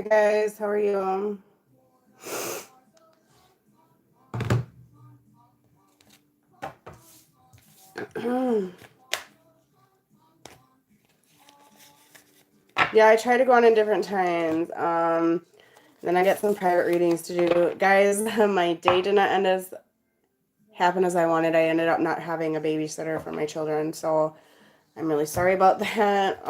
Hi guys, how are you? Yeah, I try to go on in different times. Then I get some private readings to do. Guys, my day did not end as happen as I wanted. I ended up not having a babysitter for my children, so I'm really sorry about that.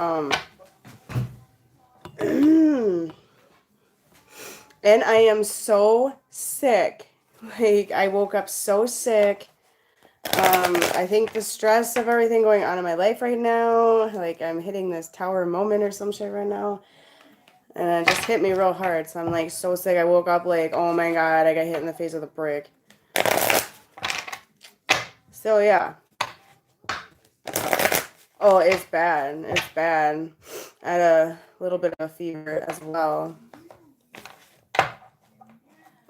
And I am so sick. Like, I woke up so sick. I think the stress of everything going on in my life right now, like I'm hitting this tower moment or some shit right now. And it just hit me real hard. So I'm like so sick. I woke up like, oh my God, I got hit in the face with a brick. So yeah. Oh, it's bad. It's bad. I had a little bit of a fever as well.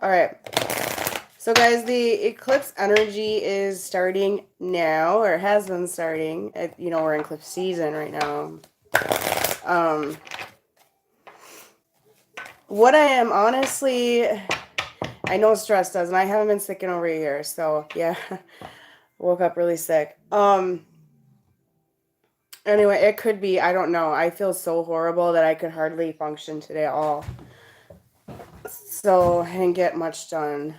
All right. So guys, the eclipse energy is starting now, or has been starting. You know, we're in eclipse season right now. What I am honestly, I know stress does, and I haven't been sick in over a year, so yeah, woke up really sick. Anyway, it could be, I don't know. I feel so horrible that I could hardly function today at all. So I didn't get much done.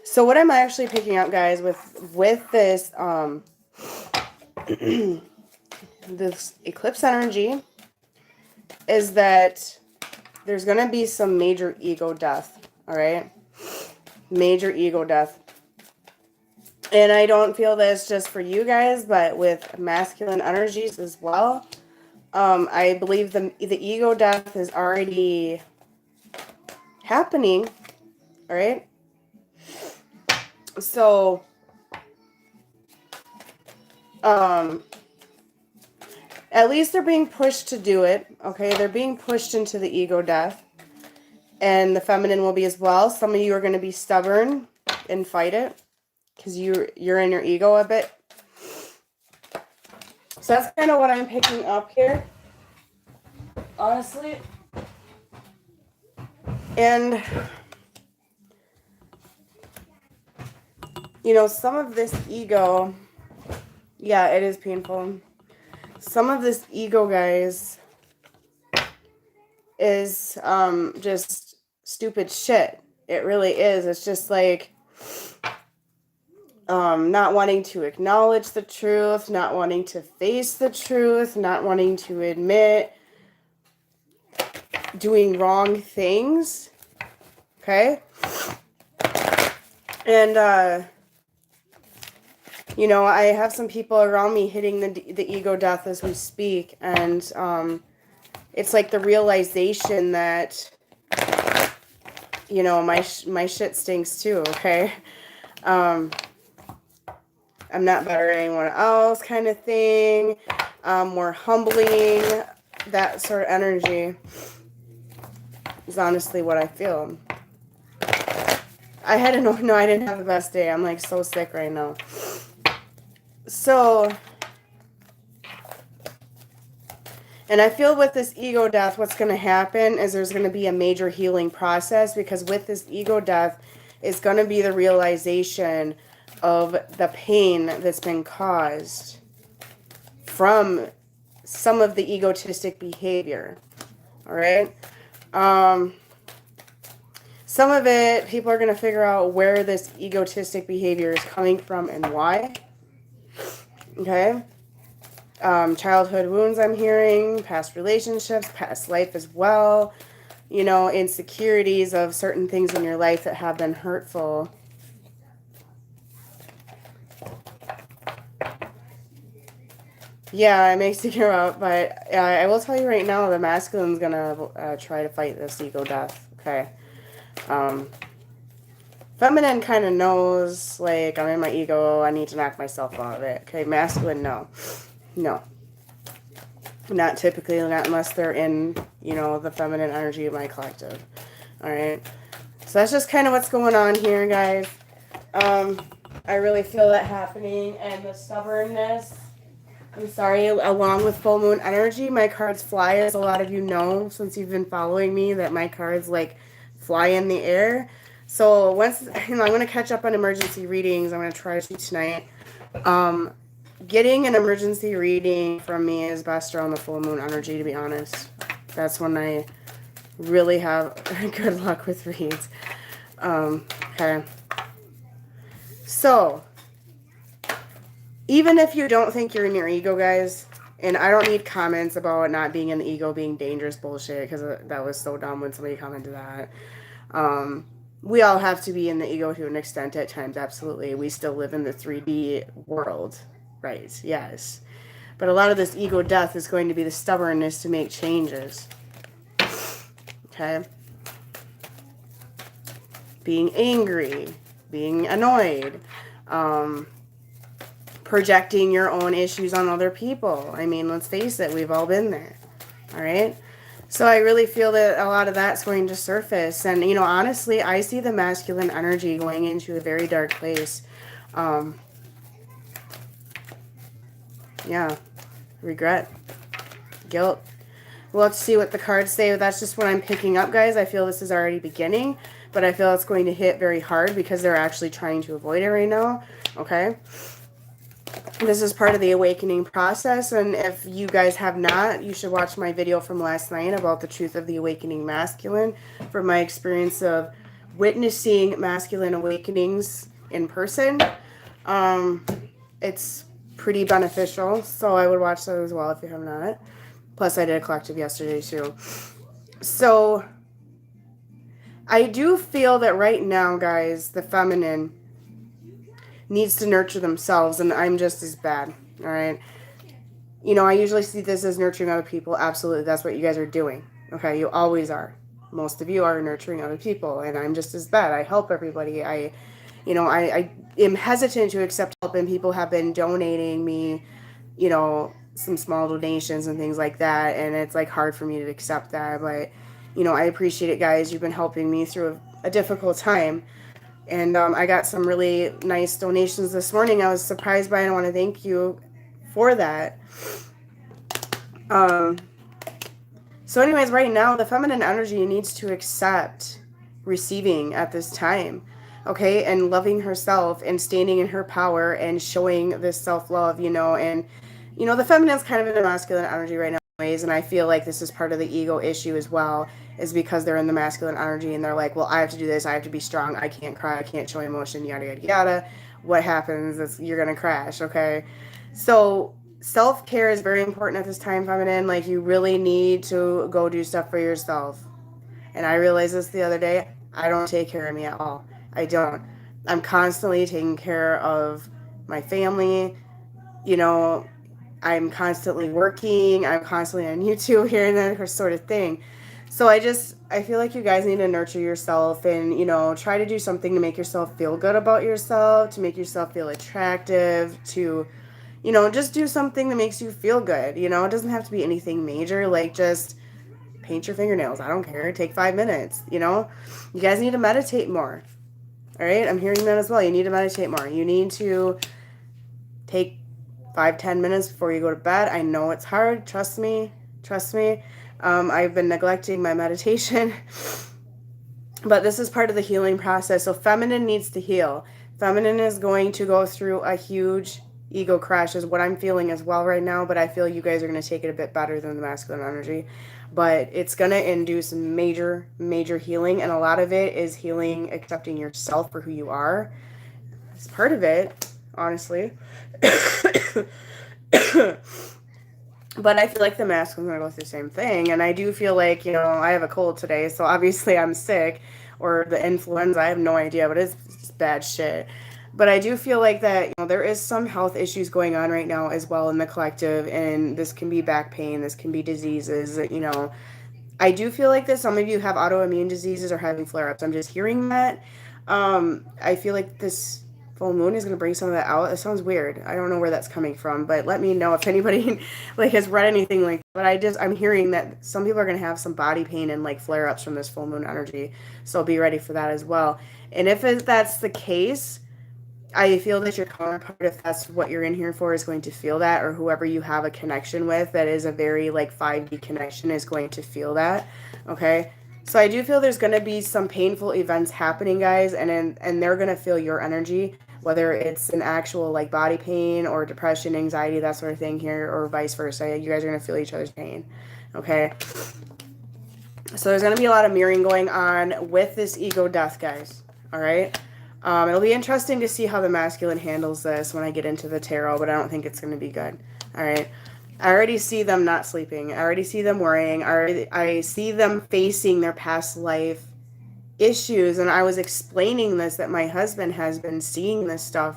So what I'm actually picking up, guys, with this this eclipse energy is that there's gonna be some major ego death. All right, major ego death. And I don't feel this just for you guys, but with masculine energies as well. I believe the ego death is already happening. All right. So, at least they're being pushed to do it. Okay, they're being pushed into the ego death, and the feminine will be as well. Some of you are going to be stubborn and fight it because you're in your ego a bit. So that's kind of what I'm picking up here, honestly. And you know, some of this ego, yeah, it is painful. Some of this ego, guys, is just stupid shit. It really is. It's just like not wanting to acknowledge the truth, not wanting to face the truth, not wanting to admit doing wrong things. Okay? And you know, I have some people around me hitting the ego death as we speak, and it's like the realization that, you know, my shit stinks too. Okay, I'm not better than anyone else, kind of thing. More humbling, that sort of energy is honestly what I feel. I had no, I didn't have the best day. I'm like so sick right now. So, and I feel with this ego death, what's going to happen is there's going to be a major healing process, because with this ego death, it's going to be the realization of the pain that's been caused from some of the egotistic behavior. All right. Some of it, people are going to figure out where this egotistic behavior is coming from and why. Okay. Childhood wounds, I'm hearing, past relationships, past life as well. You know, insecurities of certain things in your life that have been hurtful. Yeah, it makes you give up, but I will tell you right now, the masculine's gonna try to fight this ego death. Okay. Feminine kind of knows, like, I'm in my ego, I need to knock myself out of it. Okay, masculine, no. No. Not typically, not unless they're in, you know, the feminine energy of my collective. Alright. So that's just kind of what's going on here, guys. I really feel that happening, and the stubbornness I'm sorry, along with full moon energy, my cards fly, as a lot of you know, since you've been following me, that my cards like fly in the air. So once, I'm going to catch up on emergency readings. I'm going to try to tonight. Getting an emergency reading from me is best around the full moon energy, to be honest. That's when I really have good luck with reads. Okay. So, even if you don't think you're in your ego, guys, and I don't need comments about not being in the ego being dangerous bullshit, because that was so dumb when somebody commented that. We all have to be in the ego to an extent at times, absolutely. We still live in the 3D world, right? Yes. But a lot of this ego death is going to be the stubbornness to make changes. Okay? Being angry, being annoyed, projecting your own issues on other people. I mean, let's face it, we've all been there. All right? So I really feel that a lot of that's going to surface. And, you know, honestly, I see the masculine energy going into a very dark place. Yeah. Regret. Guilt. Well, let's see what the cards say. That's just what I'm picking up, guys. I feel this is already beginning, but I feel it's going to hit very hard because they're actually trying to avoid it right now. Okay? This is part of the awakening process, and if you guys have not, you should watch my video from last night about the truth of the awakening masculine, from my experience of witnessing masculine awakenings in person. It's pretty beneficial, so I would watch that as well if you have not. Plus, I did a collective yesterday too. So, I do feel that right now, guys, the feminine needs to nurture themselves, and I'm just as bad, all right? You know, I usually see this as nurturing other people. Absolutely, that's what you guys are doing, okay? You always are. Most of you are nurturing other people, and I'm just as bad. I help everybody. I am hesitant to accept help, and people have been donating me, you know, some small donations and things like that, and it's like hard for me to accept that, but, you know, I appreciate it, guys. You've been helping me through a difficult time. And I got some really nice donations this morning. I was surprised by it. I want to thank you for that. So anyways, right now, the feminine energy needs to accept receiving at this time. Okay? And loving herself and standing in her power and showing this self-love, you know. And, you know, the feminine's kind of in the masculine energy right now anyways. And I feel like this is part of the ego issue as well, is because they're in the masculine energy and they're like, well, I have to do this, I have to be strong, I can't cry, I can't show emotion, yada, yada, yada. What happens is you're going to crash, okay? So self-care is very important at this time, feminine. Like, you really need to go do stuff for yourself. And I realized this the other day. I don't take care of me at all. I don't. I'm constantly taking care of my family. You know, I'm constantly working. I'm constantly on YouTube here and there, sort of thing. So I feel like you guys need to nurture yourself and, you know, try to do something to make yourself feel good about yourself, to make yourself feel attractive, to, you know, just do something that makes you feel good. You know, it doesn't have to be anything major, like just paint your fingernails. I don't care. Take 5 minutes, you know. You guys need to meditate more. All right? I'm hearing that as well. You need to meditate more. You need to take 5-10 minutes before you go to bed. I know it's hard. Trust me. Trust me. I've been neglecting my meditation, but this is part of the healing process. So feminine needs to heal. Feminine is going to go through a huge ego crash is what I'm feeling as well right now, but I feel you guys are going to take it a bit better than the masculine energy. But it's going to induce major, major healing, and a lot of it is healing, accepting yourself for who you are. It's part of it, honestly. But I feel like the masculine's going to go through the same thing. And I do feel like, you know, I have a cold today, so obviously I'm sick. Or the influenza, I have no idea, but it's bad shit. But I do feel like that, you know, there is some health issues going on right now as well in the collective. And this can be back pain. This can be diseases, you know. I do feel like that some of you have autoimmune diseases or having flare-ups. I'm just hearing that. I feel like this full moon is going to bring some of that out. It sounds weird. I don't know where that's coming from, but let me know if anybody like has read anything like that. But I'm hearing that some people are going to have some body pain and like flare-ups from this full moon energy. So be ready for that as well. And if that's the case, I feel that your counterpart, if that's what you're in here for, is going to feel that, or whoever you have a connection with that is a very like 5D connection is going to feel that. Okay. So I do feel there's going to be some painful events happening, guys, and they're going to feel your energy, whether it's an actual like body pain or depression, anxiety, that sort of thing here, or vice versa. You guys are going to feel each other's pain. Okay. So there's going to be a lot of mirroring going on with this ego death, guys. All right. It'll be interesting to see how the masculine handles this when I get into the tarot, but I don't think it's going to be good. All right. I already see them not sleeping. I already see them worrying. I see them facing their past life issues. And I was explaining this, that my husband has been seeing this stuff,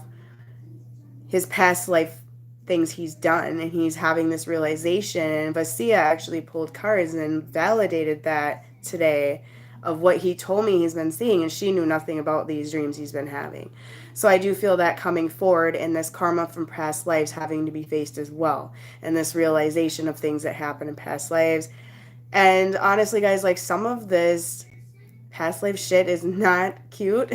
his past life things he's done, and he's having this realization. And Vasia actually pulled cards and validated that today of what he told me he's been seeing, and she knew nothing about these dreams he's been having. So I do feel that coming forward, and this karma from past lives having to be faced as well, and this realization of things that happen in past lives. And honestly, guys, like, some of this past life shit is not cute.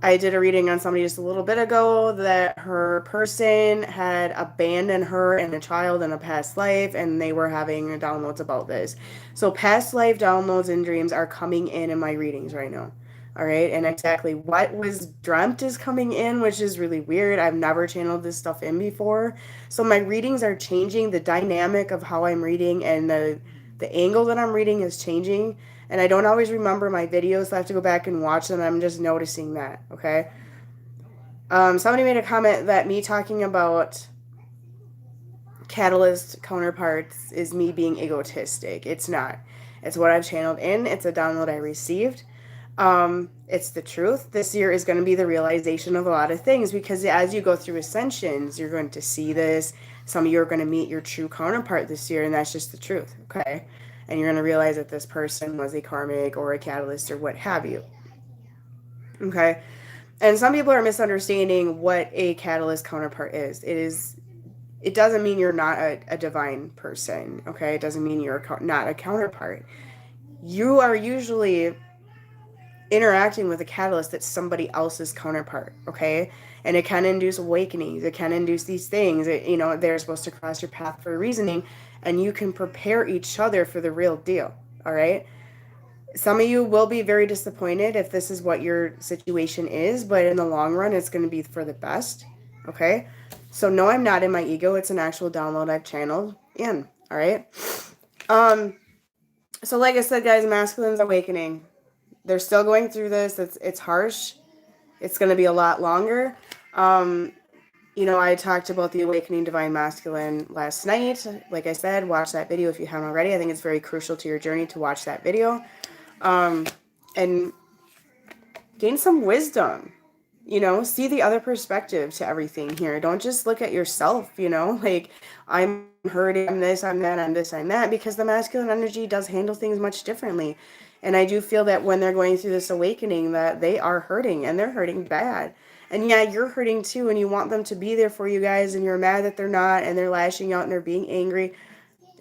I did a reading on somebody just a little bit ago that her person had abandoned her and a child in a past life, and they were having downloads about this. So past life downloads and dreams are coming in my readings right now. All right. And exactly what was dreamt is coming in, which is really weird. I've never channeled this stuff in before. So my readings are changing. The dynamic of how I'm reading and the angle that I'm reading is changing. And I don't always remember my videos, so I have to go back and watch them. I'm just noticing that, okay? Somebody made a comment that me talking about catalyst counterparts is me being egotistic. It's not. It's what I've channeled in. It's a download I received. It's the truth. This year is going to be the realization of a lot of things, because as you go through ascensions, you're going to see this. Some of you are going to meet your true counterpart this year, and that's just the truth, okay? And you're going to realize that this person was a karmic or a catalyst or what have you. Okay? And some people are misunderstanding what a catalyst counterpart is. It doesn't mean you're not a divine person, okay? It doesn't mean you're not a counterpart. You are usually interacting with a catalyst that's somebody else's counterpart, okay? And it can induce awakenings. It can induce these things. They're supposed to cross your path for reasoning, and you can prepare each other for the real deal, all right? Some of you will be very disappointed if this is what your situation is, but in the long run, it's going to be for the best, okay? So no, I'm not in my ego. It's an actual download I've channeled in, all right? So like I said, guys, masculine's awakening. They're still going through this. It's harsh. It's going to be a lot longer. I talked about the Awakening Divine Masculine last night. Like I said, watch that video if you haven't already. I think it's very crucial to your journey to watch that video. And gain some wisdom. See the other perspective to everything here. Don't just look at yourself, like, I'm hurting, I'm this, I'm that, I'm this, I'm that, because the masculine energy does handle things much differently. And I do feel that when they're going through this awakening, that they are hurting, and they're hurting bad. And yeah, you're hurting too, and you want them to be there for you guys, and you're mad that they're not, and they're lashing out and they're being angry.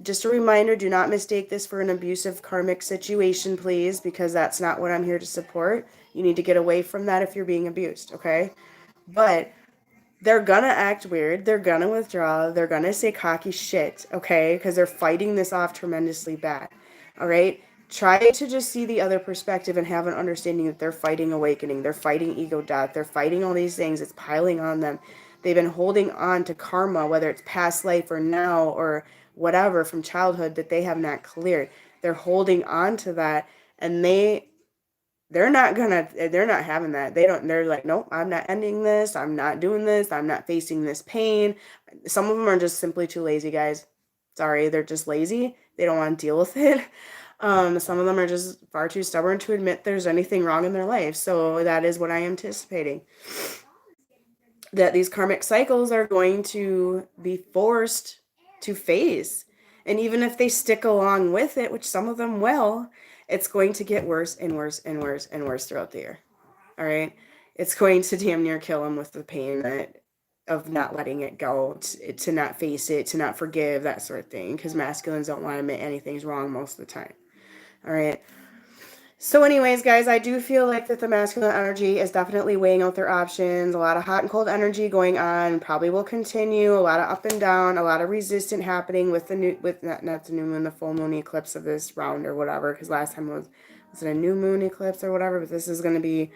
Just a reminder, do not mistake this for an abusive karmic situation, please, because that's not what I'm here to support. You need to get away from that if you're being abused, okay? But they're gonna act weird. They're gonna withdraw. They're gonna say cocky shit, okay? Because they're fighting this off tremendously bad, all right? Try to just see the other perspective and have an understanding that they're fighting awakening. They're fighting ego death. They're fighting all these things. It's piling on them. They've been holding on to karma, whether it's past life or now or whatever from childhood that they have not cleared. They're holding on to that, and they're not having that. They're like, nope, I'm not ending this. I'm not doing this. I'm not facing this pain. Some of them are just simply too lazy, guys. Sorry, they're just lazy. They don't want to deal with it. Some of them are just far too stubborn to admit there's anything wrong in their life. So that is what I am anticipating. That these karmic cycles are going to be forced to face. And even if they stick along with it, which some of them will, it's going to get worse and worse and worse and worse throughout the year. All right? It's going to damn near kill them with the pain of not letting it go, to not face it, to not forgive, that sort of thing. Because masculines don't want to admit anything's wrong most of the time. All right? So anyways, guys, I do feel like that the masculine energy is definitely weighing out their options. A lot of hot and cold energy going on, probably will continue. A lot of up and down, a lot of resistance happening with the new, with not the new moon, the full moon eclipse of this round or whatever. Because last time was it a new moon eclipse or whatever? But this is going to be.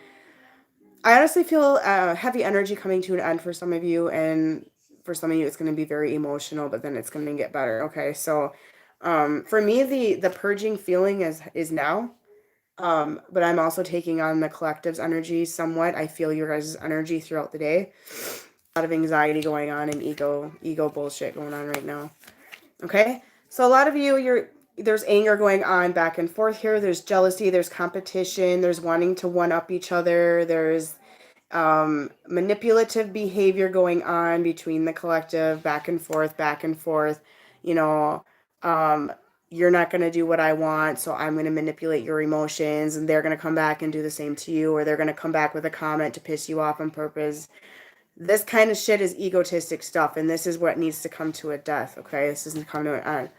I honestly feel heavy energy coming to an end for some of you, and for some of you, it's going to be very emotional. But then it's going to get better. Okay, so for me, the purging feeling is now. But I'm also taking on the collective's energy somewhat. I feel your guys' energy throughout the day. A lot of anxiety going on and ego bullshit going on right now. Okay? So a lot of you, there's anger going on back and forth here. There's jealousy, there's competition, there's wanting to one-up each other. There's manipulative behavior going on between the collective, back and forth. You know, you're not going to do what I want, so I'm going to manipulate your emotions, and they're going to come back and do the same to you, or they're going to come back with a comment to piss you off on purpose. This kind of shit is egotistic stuff, and this is what needs to come to a death, okay? This doesn't come to an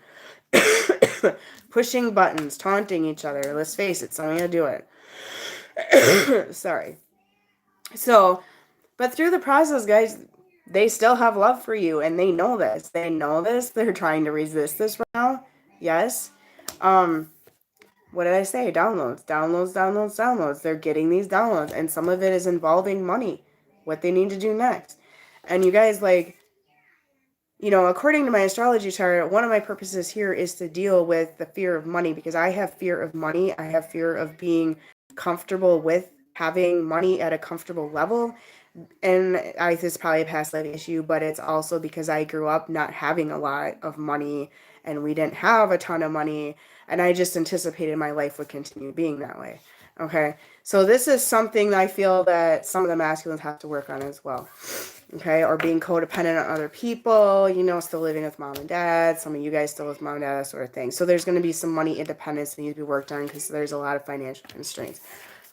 end. Pushing buttons, taunting each other. Let's face it, some of you do it. Sorry. So, but through the process, guys, they still have love for you, and they know this. They know this. They're trying to resist this right now. Yes. What did I say? Downloads. They're getting these downloads, and some of it is involving money, what they need to do next. And you guys, like, you know, according to my astrology chart, one of my purposes here is to deal with the fear of money, because I have fear of money. I have fear of being comfortable with having money at a comfortable level. And this is probably a past life issue, but it's also because I grew up not having a lot of money, and we didn't have a ton of money, and I just anticipated my life would continue being that way. Okay, so this is something that I feel that some of the masculines have to work on as well. Okay, or being codependent on other people, you know, still living with mom and dad. Some of you guys still with mom and dad, that sort of thing. So there's going to be some money independence that needs to be worked on, because there's a lot of financial constraints.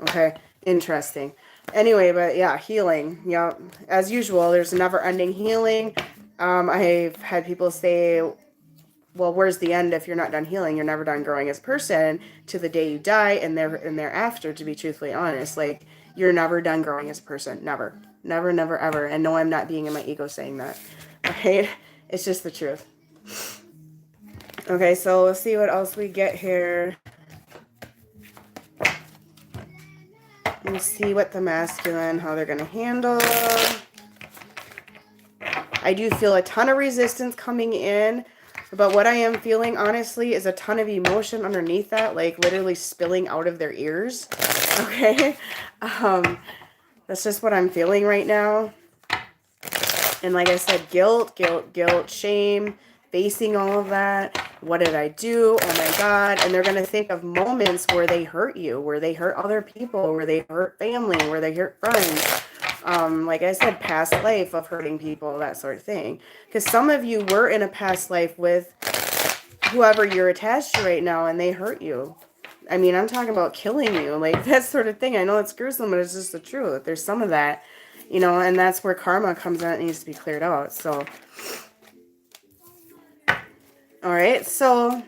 Okay, interesting. Anyway, but yeah, healing. Yeah, as usual, there's a never-ending healing. I've had people say, well, where's the end if you're not done healing? You're never done growing as a person to the day you die, and thereafter, to be truthfully honest. Like, you're never done growing as a person. Never. Never, never, ever. And no, I'm not being in my ego saying that. Okay? It's just the truth. Okay, so let's see what else we get here. Let's see what the masculine, how they're going to handle. I do feel a ton of resistance coming in. But what I am feeling, honestly, is a ton of emotion underneath that, like literally spilling out of their ears. Okay? That's just what I'm feeling right now. And like I said, guilt, shame, facing all of that. What did I do? Oh my God. And they're going to think of moments where they hurt you, where they hurt other people, where they hurt family, where they hurt friends. Like I said, past life of hurting people, that sort of thing. Because some of you were in a past life with whoever you're attached to right now, and they hurt you. I mean, I'm talking about killing you, like that sort of thing. I know it's gruesome, but it's just the truth. There's some of that, you know, and that's where karma comes in. It needs to be cleared out. So, all right. So,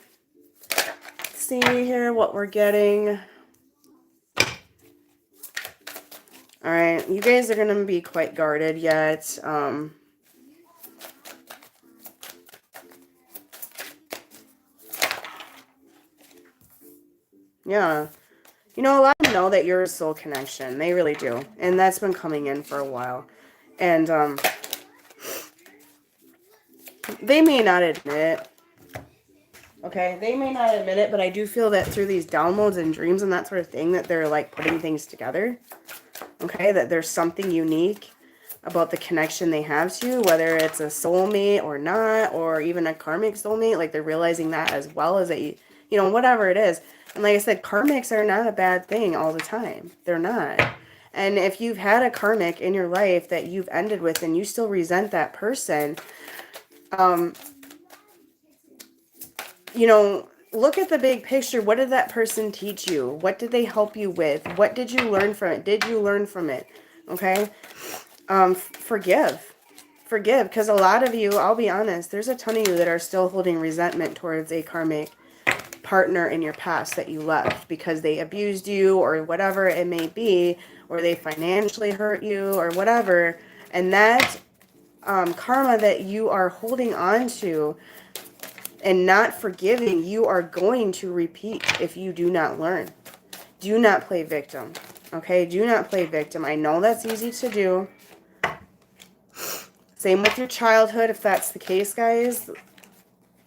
let's see here what we're getting. All right, you guys are going to be quite guarded yet. Yeah. You know, a lot of them know that you're a soul connection. They really do. And that's been coming in for a while. And they may not admit it. Okay, they may not admit it, but I do feel that through these downloads and dreams and that sort of thing, that they're like putting things together. Okay, that there's something unique about the connection they have to you, whether it's a soulmate or not, or even a karmic soulmate. Like, they're realizing that as well, as that, you know, whatever it is. And like I said, karmics are not a bad thing all the time. They're not. And if you've had a karmic in your life that you've ended with and you still resent that person, you know, look at the big picture. What did that person teach you? What did they help you with? What did you learn from it? Did you learn from it? Okay? Forgive. Forgive. Because a lot of you, I'll be honest, there's a ton of you that are still holding resentment towards a karmic partner in your past that you left because they abused you or whatever it may be, or they financially hurt you or whatever. And that karma that you are holding on to and not forgiving, you are going to repeat if you do not learn. Do not play victim. Okay? Do not play victim. I know that's easy to do. Same with your childhood, if that's the case, guys.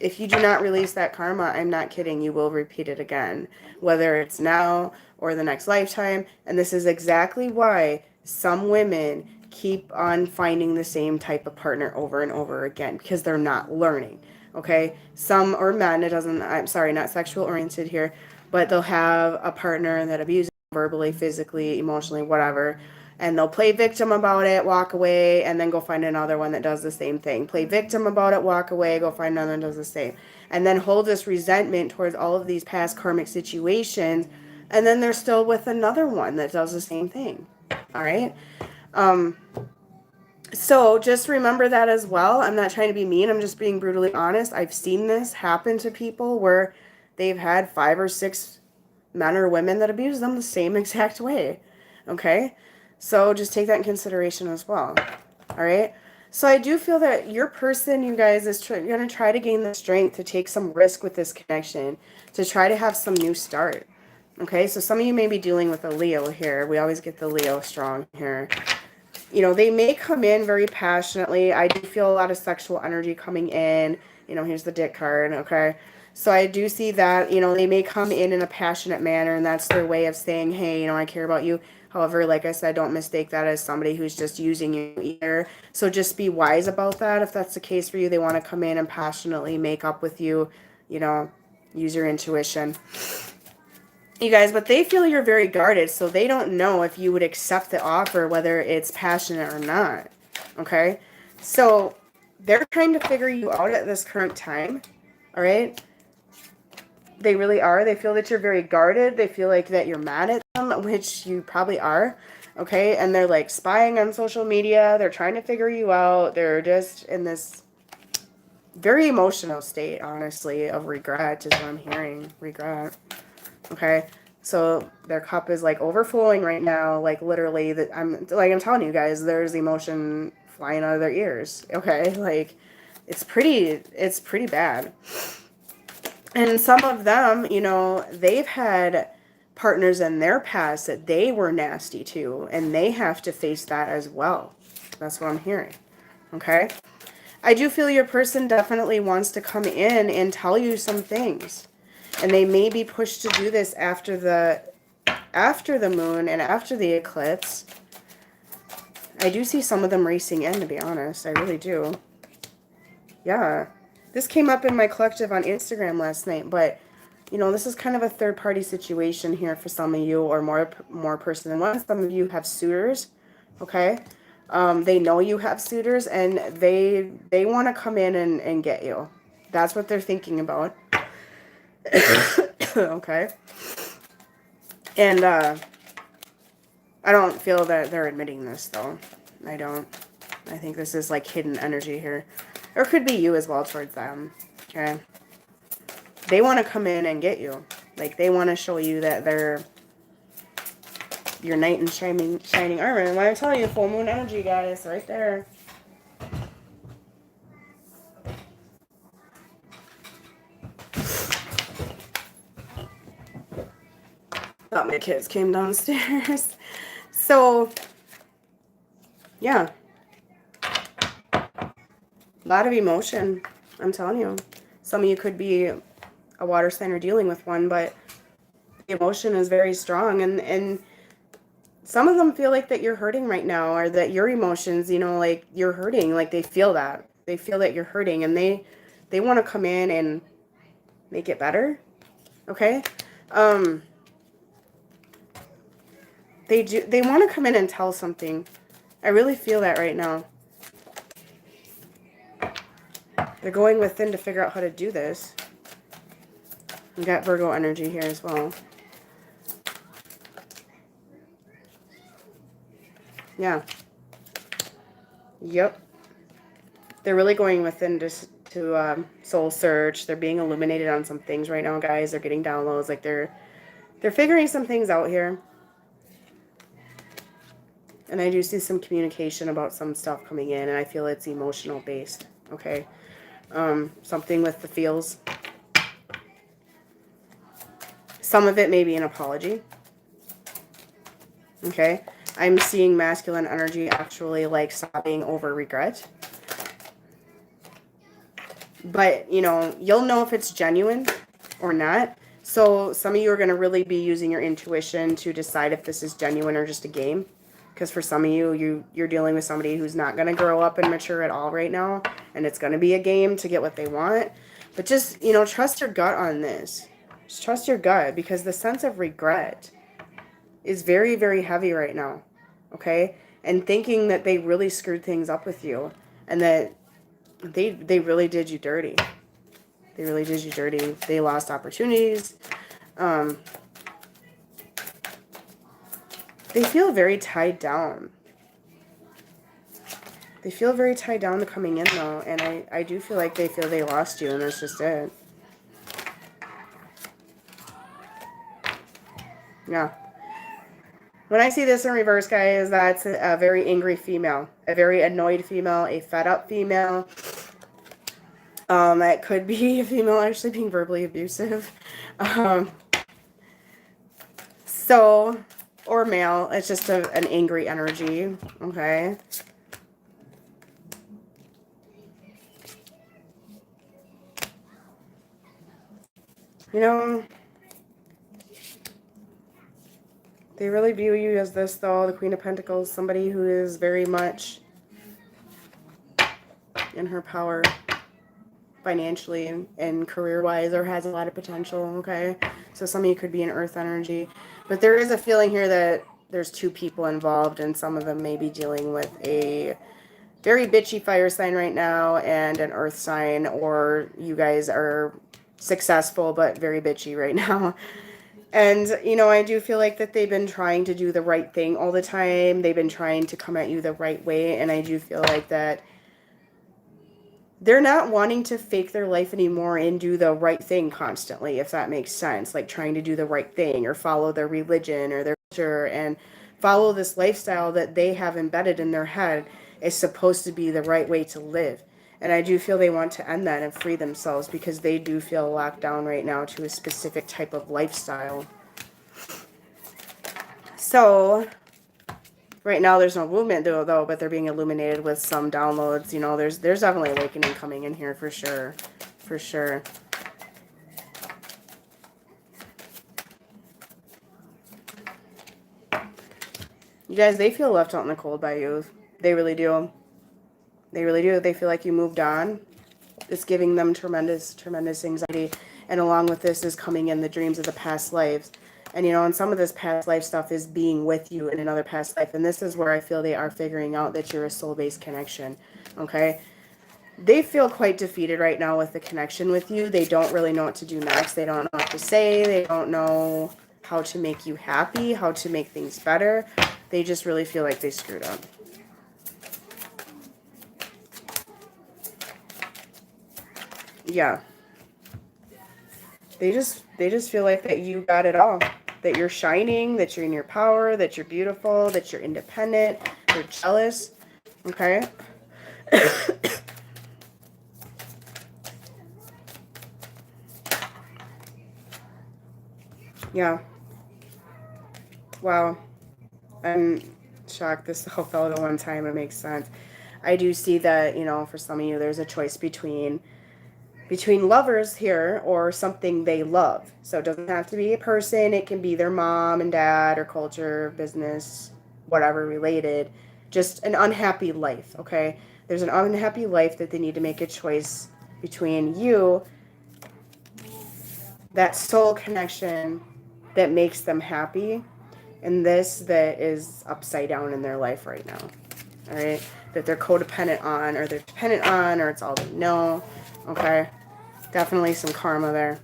If you do not release that karma, I'm not kidding, you will repeat it again. Whether it's now or the next lifetime. And this is exactly why some women keep on finding the same type of partner over and over again. Because they're not learning. Okay? Some, or men, it doesn't, I'm sorry, not sexual oriented here. But they'll have a partner that abuses them verbally, physically, emotionally, whatever. And they'll play victim about it, walk away, and then go find another one that does the same thing. Play victim about it, walk away, go find another one that does the same. And then hold this resentment towards all of these past karmic situations. And then they're still with another one that does the same thing. All right? So just remember that as well. I'm not trying to be mean. I'm just being brutally honest. I've seen this happen to people where they've had 5 or 6 men or women that abuse them the same exact way. Okay? So just take that in consideration as well. All right. So I do feel that your person, you guys, is going to try to gain the strength to take some risk with this connection, to try to have some new start. Okay. So some of you may be dealing with a Leo here. We always get the Leo strong here. You know, they may come in very passionately. I do feel a lot of sexual energy coming in. You know, here's the Dick card. Okay. So I do see that, you know, they may come in a passionate manner, and that's their way of saying, hey, you know, I care about you. However, like I said, don't mistake that as somebody who's just using you either. So just be wise about that. If that's the case for you, they want to come in and passionately make up with you, you know, use your intuition. You guys, but they feel you're very guarded, so they don't know if you would accept the offer, whether it's passionate or not. Okay? So they're trying to figure you out at this current time. All right? They really are. They feel that you're very guarded. They feel like that you're mad at them, which you probably are. Okay? And they're like spying on social media. They're trying to figure you out. They're just in this very emotional state, honestly, of regret is what I'm hearing. Regret. Okay? So their cup is like overflowing right now. Like literally, that I'm telling you guys, there's emotion flying out of their ears. Okay? Like it's pretty bad. And some of them, you know, they've had partners in their past that they were nasty to, and they have to face that as well. That's what I'm hearing. Okay? I do feel your person definitely wants to come in and tell you some things. And they may be pushed to do this after the moon and after the eclipse. I do see some of them racing in, to be honest. I really do. Yeah. This came up in my collective on Instagram last night, but, you know, this is kind of a third-party situation here for some of you, or more person than one. Some of you have suitors, okay? They know you have suitors, and they want to come in and get you. That's what they're thinking about. Okay? And I don't feel that they're admitting this, though. I don't. I think this is, like, hidden energy here. Or it could be you as well towards them. Okay? They want to come in and get you. Like, they want to show you that they're your knight in shining armor. And when I'm telling you, full moon energy, guys, right there. Thought my kids came downstairs. So, yeah. A lot of emotion, I'm telling you. Some of you could be a water sign or dealing with one, but the emotion is very strong. And some of them feel like that you're hurting right now, or that your emotions, you know, like you're hurting. Like they feel that. They feel that you're hurting, and they want to come in and make it better. Okay? They want to come in and tell something. I really feel that right now. They're going within to figure out how to do this. We got Virgo energy here as well. Yeah. Yep. They're really going within to soul search. They're being illuminated on some things right now, guys. They're getting downloads. Like they're figuring some things out here. And I do see some communication about some stuff coming in, and I feel it's emotional based. Okay. Something with the feels. Some of it may be an apology. Okay. I'm seeing masculine energy actually like sobbing over regret. But, you know, you'll know if it's genuine or not. So some of you are going to really be using your intuition to decide if this is genuine or just a game. Because for some of you, you're dealing with somebody who's not going to grow up and mature at all right now. And it's going to be a game to get what they want. But just, you know, trust your gut on this. Just trust your gut, because the sense of regret is very, very heavy right now. Okay? And thinking that they really screwed things up with you. And that they really did you dirty. They really did you dirty. They lost opportunities. They feel very tied down. They feel very tied down to coming in, though. And I do feel like they feel they lost you, and that's just it. Yeah. When I see this in reverse, guys, that's a very angry female. A very annoyed female. A fed up female. That could be a female actually being verbally abusive. Or male. It's just an angry energy. Okay. You know, they really view you as this, though, the Queen of Pentacles, somebody who is very much in her power financially and career-wise, or has a lot of potential, okay? So some of you could be an earth energy. But there is a feeling here that there's two people involved, and some of them may be dealing with a very bitchy fire sign right now and an earth sign, or you guys are successful but very bitchy right now. And, you know, I do feel like that they've been trying to do the right thing all the time. They've been trying to come at you the right way. And I do feel like that they're not wanting to fake their life anymore and do the right thing constantly, if that makes sense. Like trying to do the right thing or follow their religion or their culture and follow this lifestyle that they have embedded in their head is supposed to be the right way to live. And I do feel they want to end that and free themselves, because they do feel locked down right now to a specific type of lifestyle. So right now there's no movement though, but they're being illuminated with some downloads. You know, there's definitely awakening coming in here for sure. For sure. You guys, they feel left out in the cold by you. They really do. They really do. They feel like you moved on. It's giving them tremendous, tremendous anxiety. And along with this is coming in the dreams of the past lives. And, you know, and some of this past life stuff is being with you in another past life. And this is where I feel they are figuring out that you're a soul-based connection. Okay? They feel quite defeated right now with the connection with you. They don't really know what to do next. They don't know what to say. They don't know how to make you happy, how to make things better. They just really feel like they screwed up. Yeah. They just feel like that you got it all. That you're shining, that you're in your power, that you're beautiful, that you're independent. They're jealous. Okay? Yeah. Wow. I'm shocked this all fell at one time. It makes sense. I do see that, you know, for some of you, there's a choice between lovers here or something they love. So it doesn't have to be a person. It can be their mom and dad or culture, business, whatever related. Just an unhappy life, okay? There's an unhappy life that they need to make a choice between you, that soul connection that makes them happy, and this that is upside down in their life right now. All right? That they're codependent on, or they're dependent on, or it's all they know. Okay? Definitely some karma there.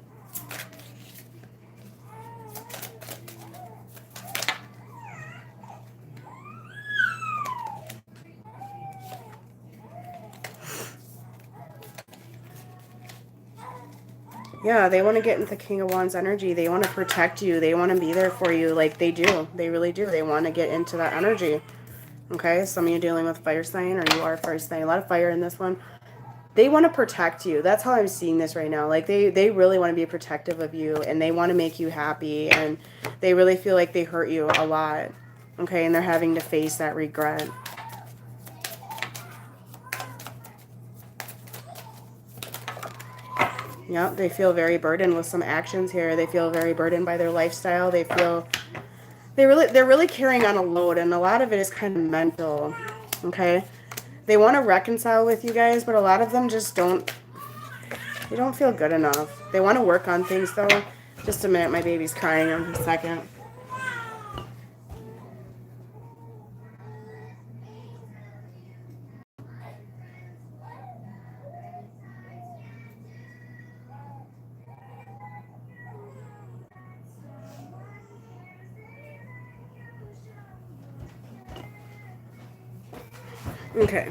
Yeah, they want to get into the King of Wands energy. They want to protect you. They want to be there for you. Like, they do. They really do. They want to get into that energy. Okay, some of you dealing with fire sign, or you are fire sign. A lot of fire in this one. They want to protect you. That's how I'm seeing this right now. Like, they really want to be protective of you, and they want to make you happy, and they really feel like they hurt you a lot. Okay, and they're having to face that regret. Yep, they feel very burdened with some actions here. They feel very burdened by their lifestyle. They feel they're really carrying on a load, and a lot of it is kind of mental. Okay, they want to reconcile with you guys, but a lot of them just don't. They don't feel good enough. They want to work on things though. Just a minute, my baby's crying. In a second. Okay.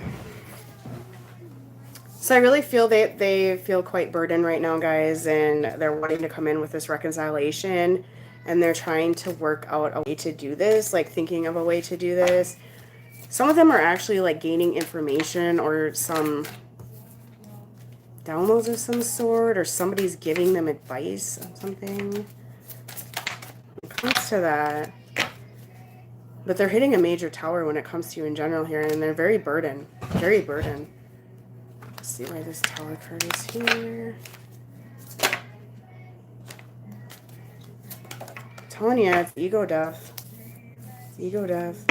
So I really feel they feel quite burdened right now, guys, and they're wanting to come in with this reconciliation, and they're trying to work out a way to do this, like thinking of a way to do this. Some of them are actually like gaining information or some downloads of some sort, or somebody's giving them advice on something. It comes to that. But they're hitting a major tower when it comes to you in general here, and they're very burdened. Very burdened. Let's see why this tower card is here. I'm telling you, it's ego death. It's ego death.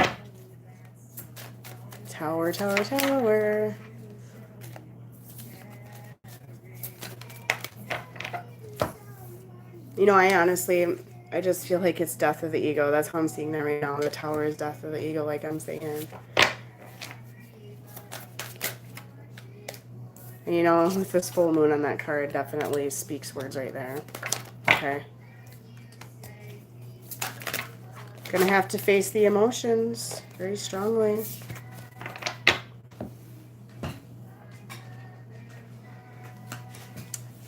Tower, tower, tower. You know, I just feel like it's death of the ego. That's how I'm seeing that right now. The tower is death of the ego, like I'm saying. And you know, with this full moon on that card, definitely speaks words right there. Okay. Gonna have to face the emotions very strongly.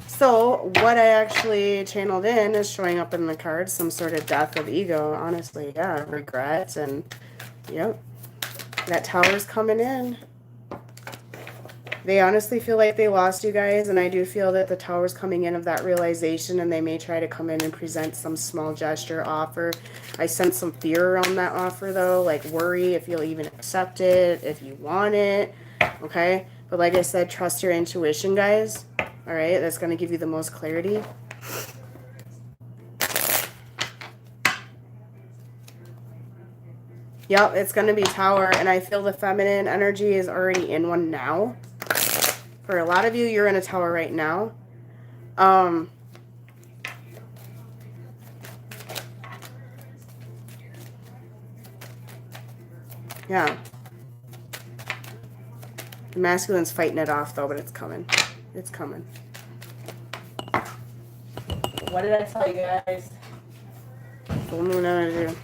So, what I actually channeled in is showing up in the cards, some sort of death of ego, honestly. Yeah, regrets, and yep, that tower's coming in. They honestly feel like they lost you guys, and I do feel that the tower's coming in of that realization, and they may try to come in and present some small gesture offer. I sense some fear around that offer, though, like worry if you'll even accept it, if you want it, okay? But like I said, trust your intuition, guys, all right? That's going to give you the most clarity. Yep, it's going to be tower, and I feel the feminine energy is already in one now. For a lot of you, you're in a tower right now. Yeah. The masculine's fighting it off, though, but it's coming. It's coming. What did I tell you guys? Full moon energy.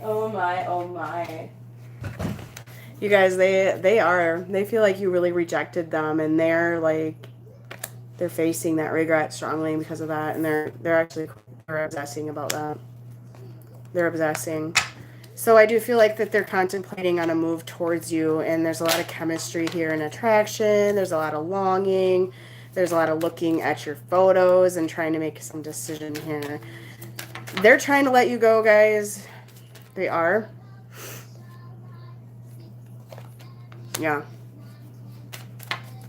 Oh my, oh my. You guys, they feel like you really rejected them, and they're facing that regret strongly because of that, and they're obsessing about that. They're obsessing. So I do feel like that they're contemplating on a move towards you, and there's a lot of chemistry here and attraction. There's a lot of longing. There's a lot of looking at your photos and trying to make some decision here. They're trying to let you go, guys. They are. Yeah.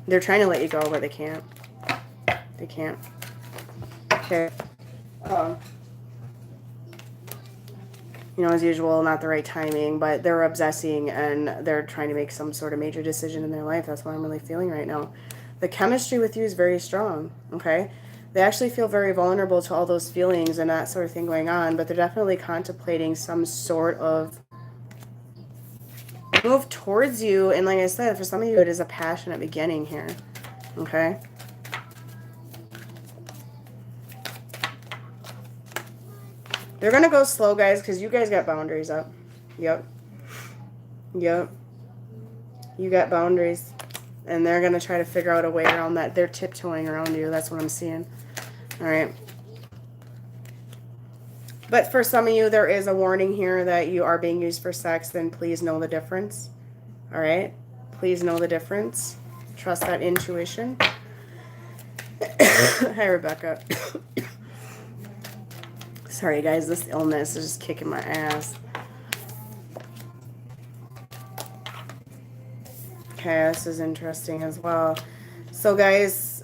They're trying to let you go, but they can't. They can't. Okay. You know, as usual, not the right timing, but they're obsessing and they're trying to make some sort of major decision in their life. That's what I'm really feeling right now. The chemistry with you is very strong, okay? They actually feel very vulnerable to all those feelings and that sort of thing going on, but they're definitely contemplating some sort of move towards you. And like I said, for some of you, it is a passionate beginning here, okay? They're going to go slow, guys, because you guys got boundaries up. Yep. Yep. You got boundaries. And they're going to try to figure out a way around that. They're tiptoeing around you. That's what I'm seeing. All right. But for some of you, there is a warning here that you are being used for sex. Then please know the difference. All right. Please know the difference. Trust that intuition. Hi, Rebecca. Sorry, guys. This illness is just kicking my ass. Okay, this is interesting as well. So, guys,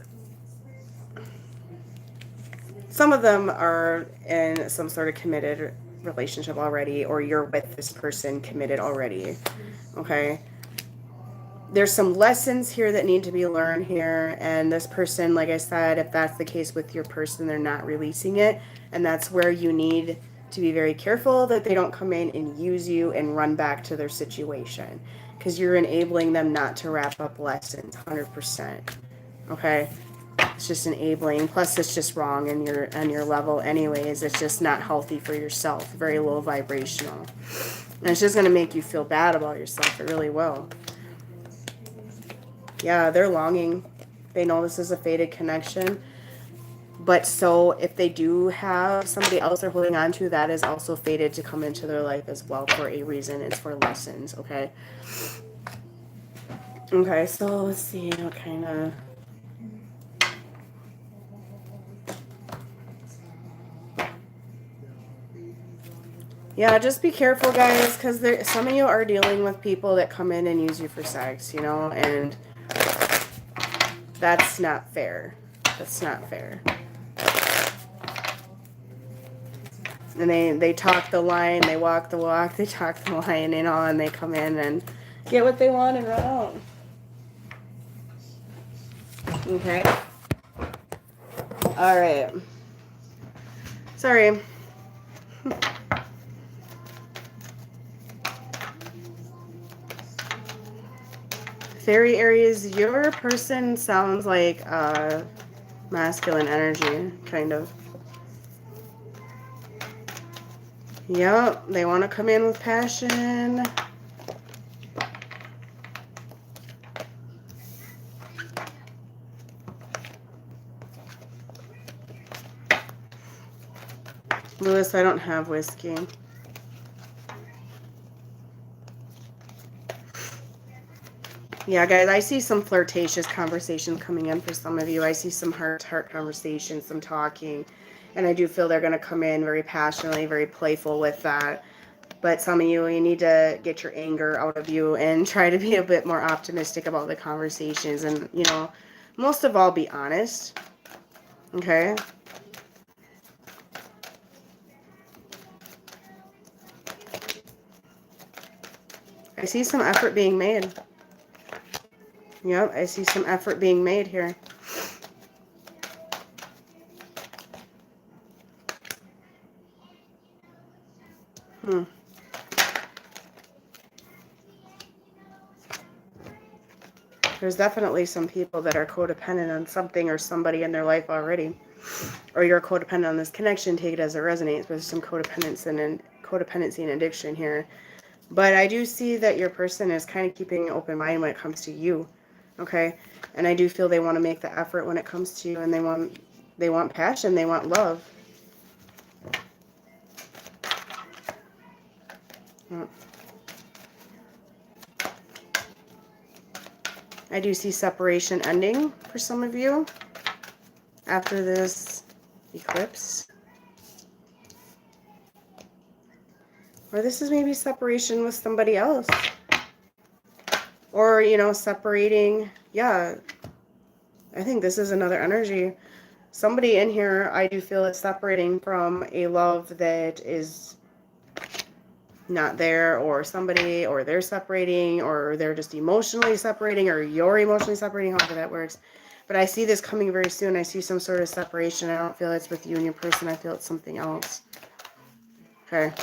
some of them are in some sort of committed relationship already, or you're with this person committed already. Okay? There's some lessons here that need to be learned here, and this person, like I said, if that's the case with your person, they're not releasing it, and that's where you need to be very careful that they don't come in and use you and run back to their situation, because you're enabling them not to wrap up lessons 100%. Okay? It's just enabling. Plus, it's just wrong on your level anyways. It's just not healthy for yourself. Very low vibrational. And it's just going to make you feel bad about yourself. It really will. Yeah, they're longing. They know this is a fated connection. But so if they do have somebody else they're holding on to, that is also fated to come into their life as well for a reason. It's for lessons, okay? Okay, so let's see what kind of... Yeah, just be careful, guys, because some of you are dealing with people that come in and use you for sex, you know, and that's not fair. That's not fair. And they talk the line, they walk the walk, they talk the line, you know, and they come in and get what they want and run out. Okay. All right. Sorry. Fairy Aries, your person sounds like masculine energy, kind of. Yep, they want to come in with passion. Lewis, I don't have whiskey. Yeah, guys, I see some flirtatious conversation coming in for some of you. I see some heart-to-heart conversation, some talking. And I do feel they're going to come in very passionately, very playful with that. But some of you need to get your anger out of you and try to be a bit more optimistic about the conversations. And, you know, most of all, be honest. Okay? I see some effort being made. Yep, I see some effort being made here. There's definitely some people that are codependent on something or somebody in their life already. Or you're codependent on this connection, take it as it resonates. There's some codependency and addiction here. But I do see that your person is kind of keeping an open mind when it comes to you. Okay? And I do feel they want to make the effort when it comes to you, and they want passion, they want love. I do see separation ending for some of you after this eclipse. Or this is maybe separation with somebody else. Or, you know, separating. Yeah, I think this is another energy. Somebody in here, I do feel is separating from a love that is not there, or somebody, or they're separating, or they're just emotionally separating, or you're emotionally separating, however that works. But I see this coming very soon. I see some sort of separation. I don't feel it's with you and your person. I feel it's something else. Okay.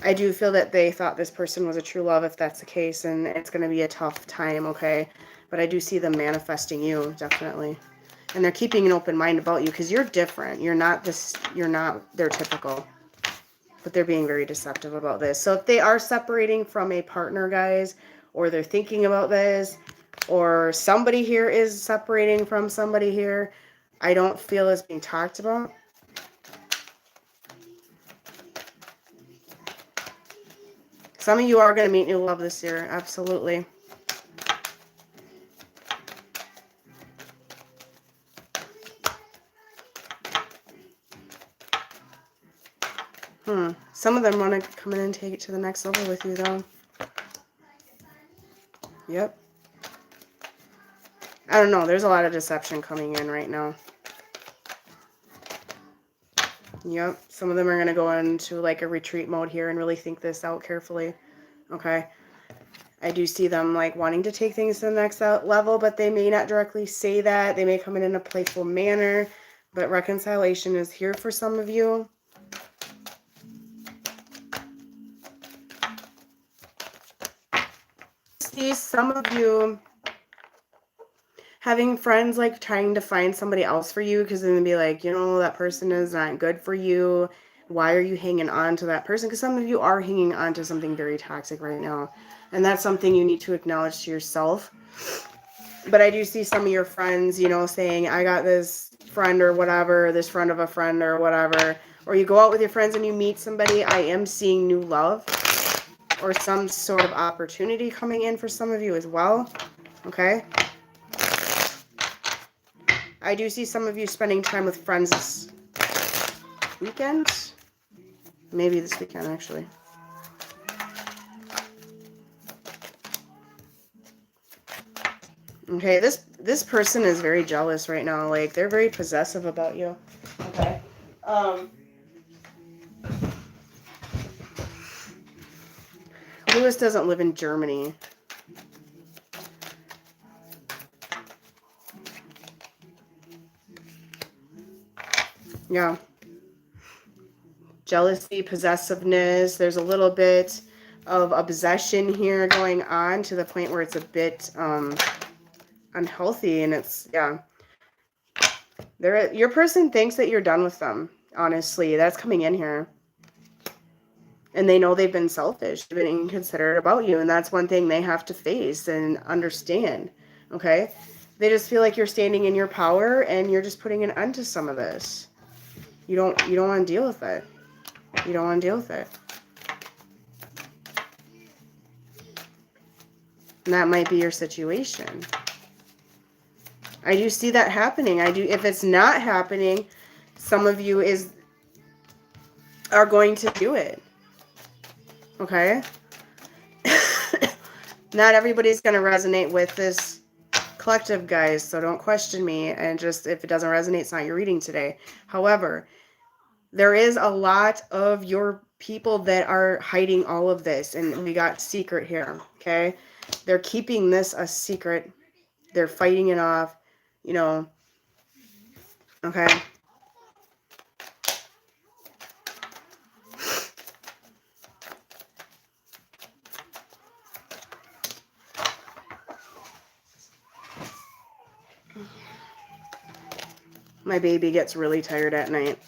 I do feel that they thought this person was a true love, if that's the case, and it's going to be a tough time, okay? But I do see them manifesting you, definitely. And they're keeping an open mind about you because you're different. You're not their typical. But they're being very deceptive about this. So if they are separating from a partner, guys, or they're thinking about this, or somebody here is separating from somebody here, I don't feel it's being talked about. Some of you are going to meet new love this year. Absolutely. Some of them want to come in and take it to the next level with you, though. Yep. I don't know. There's a lot of deception coming in right now. Yep. Some of them are going to go into like a retreat mode here and really think this out carefully. Okay. I do see them like wanting to take things to the next level, but they may not directly say that. They may come in a playful manner, but reconciliation is here for some of you. See some of you having friends like trying to find somebody else for you, because then they'd be like, you know, that person is not good for you. Why are you hanging on to that person? Because some of you are hanging on to something very toxic right now. And that's something you need to acknowledge to yourself. But I do see some of your friends, you know, saying, I got this friend or whatever, this friend of a friend or whatever. Or you go out with your friends and you meet somebody. I am seeing new love or some sort of opportunity coming in for some of you as well. Okay. I do see some of you spending time with friends this weekend. Maybe this weekend, actually. Okay, this person is very jealous right now. Like, they're very possessive about you. Okay. Lewis doesn't live in Germany. Yeah. Jealousy, possessiveness. There's a little bit of obsession here going on to the point where it's a bit unhealthy. And it's, yeah. Your person thinks that you're done with them. Honestly, that's coming in here. And they know they've been selfish. They've been inconsiderate about you. And that's one thing they have to face and understand. Okay? They just feel like you're standing in your power and you're just putting an end to some of this. You don't want to deal with it. You don't want to deal with it. And that might be your situation. I do see that happening. If it's not happening, some of you are going to do it. Okay? Not everybody's going to resonate with this collective, guys, so don't question me. And just, if it doesn't resonate, it's not your reading today. However, there is a lot of your people that are hiding all of this, and we got secret here, okay? They're keeping this a secret. They're fighting it off, you know, okay? My baby gets really tired at night.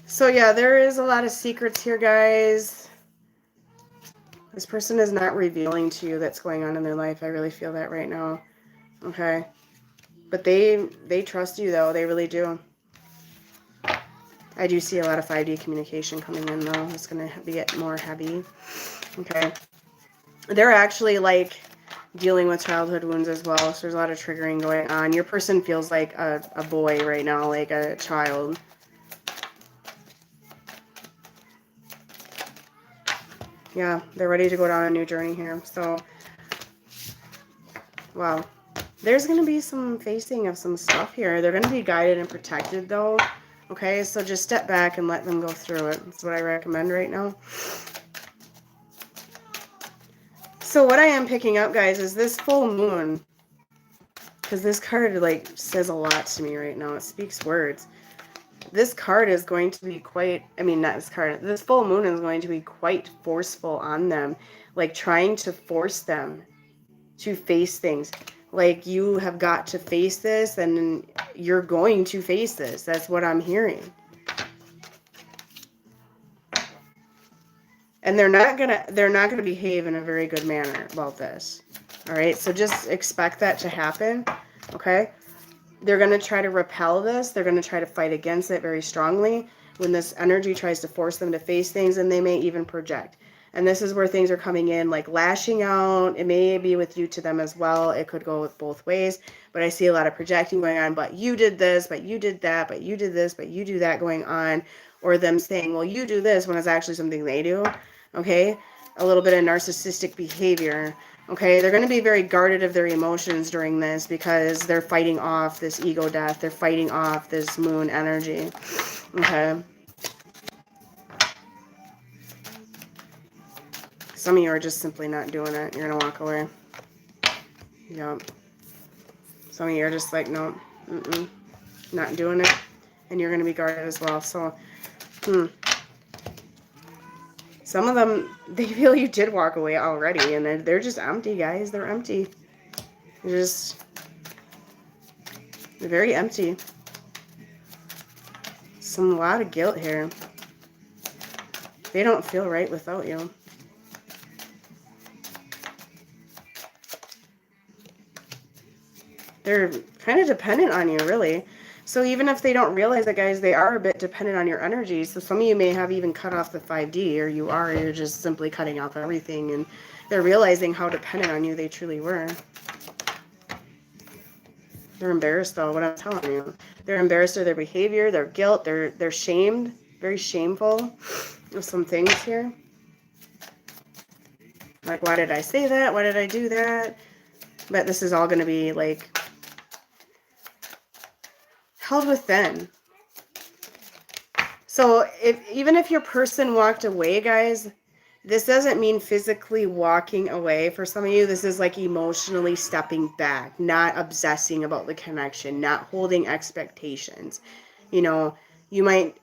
So yeah, there is a lot of secrets here, guys. This person is not revealing to you that's going on in their life. I really feel that right now. Okay. But they trust you, though. They really do. I do see a lot of 5D communication coming in, though. It's going to get more heavy. Okay. They're actually, like, dealing with childhood wounds as well. So there's a lot of triggering going on. Your person feels like a boy right now, like a child. Yeah, they're ready to go down a new journey here. So, wow. There's going to be some facing of some stuff here. They're going to be guided and protected, though. Okay, so just step back and let them go through it. That's what I recommend right now. So what I am picking up, guys, is this full moon. Because this card, like, says a lot to me right now. It speaks words. this card is going to be quite, I mean, not this card, this full moon is going to be quite forceful on them, like trying to force them to face things. Like, you have got to face this, and you're going to face this. That's what I'm hearing. And they're not gonna behave in a very good manner about this. All right, so just expect that to happen. Okay, they're gonna try to repel this. They're gonna try to fight against it very strongly when this energy tries to force them to face things, and they may even project. And this is where things are coming in, like lashing out. It may be with you to them as well. It could go with both ways. But I see a lot of projecting going on. But you did this, but you did that, but you did this, but you do that going on. Or them saying, well, you do this, when it's actually something they do. Okay? A little bit of narcissistic behavior. Okay? They're going to be very guarded of their emotions during this, because they're fighting off this ego death. They're fighting off this moon energy. Okay? Some of you are just simply not doing it. You're going to walk away. Yep. Some of you are just like, no, not doing it. And you're going to be guarded as well. So, some of them, they feel you did walk away already. And they're just empty, guys. They're empty. They're very empty. A lot of guilt here. They don't feel right without you. They're kind of dependent on you, really. So even if they don't realize it, guys, they are a bit dependent on your energy. So some of you may have even cut off the 5D, or you're just simply cutting off everything, and they're realizing how dependent on you they truly were. They're embarrassed, though, what I'm telling you. They're embarrassed of their behavior, their guilt, they're shamed, very shameful of some things here. Like, why did I say that? Why did I do that? But this is all going to be, like, held within. So even if your person walked away, guys, this doesn't mean physically walking away. For some of you, this is like emotionally stepping back, not obsessing about the connection, not holding expectations. You know, you might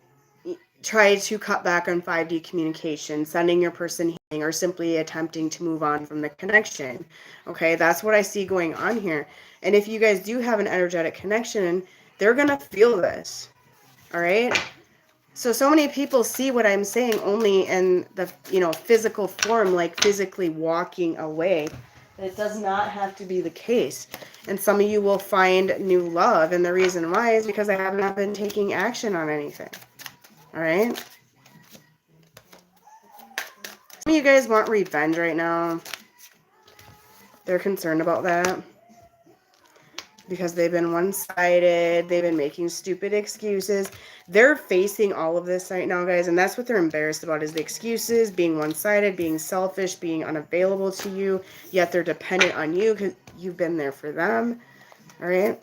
try to cut back on 5D communication, sending your person healing, or simply attempting to move on from the connection. Okay, that's what I see going on here. And if you guys do have an energetic connection, they're going to feel this. All right? So many people see what I'm saying only in the, physical form, like physically walking away. It does not have to be the case. And some of you will find new love. And the reason why is because I have not been taking action on anything. All right? Some of you guys want revenge right now. They're concerned about that. Because they've been one-sided, they've been making stupid excuses. They're facing all of this right now, guys, and that's what they're embarrassed about, is the excuses, being one-sided, being selfish, being unavailable to you, yet they're dependent on you because you've been there for them. All right?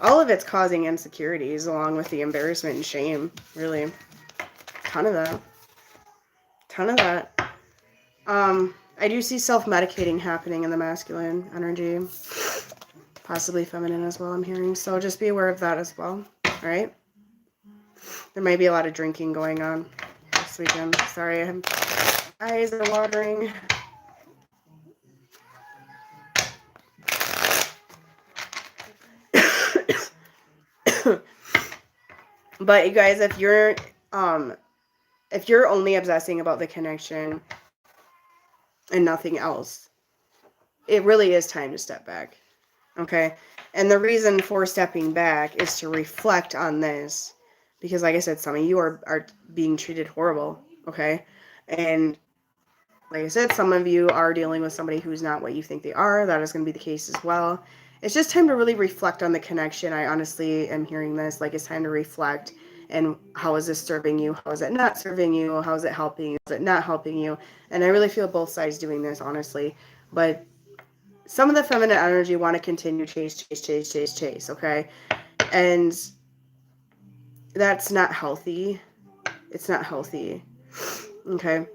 All of it's causing insecurities along with the embarrassment and shame, really. Ton of that. I do see self-medicating happening in the masculine energy. Possibly feminine as well, I'm hearing. So just be aware of that as well. All right? There might be a lot of drinking going on this weekend. Sorry, my eyes are watering. But you guys, if you're only obsessing about the connection and nothing else, it really is time to step back. Okay? And the reason for stepping back is to reflect on this. Because like I said, some of you are being treated horrible. Okay? And like I said, some of you are dealing with somebody who's not what you think they are. That is going to be the case as well. It's just time to really reflect on the connection. I honestly am hearing this. Like, it's time to reflect. And how is this serving you? How is it not serving you? How is it helping you? Is it not helping you? And I really feel both sides doing this, honestly. But some of the feminine energy want to continue chase, okay? And that's not healthy. It's not healthy, okay?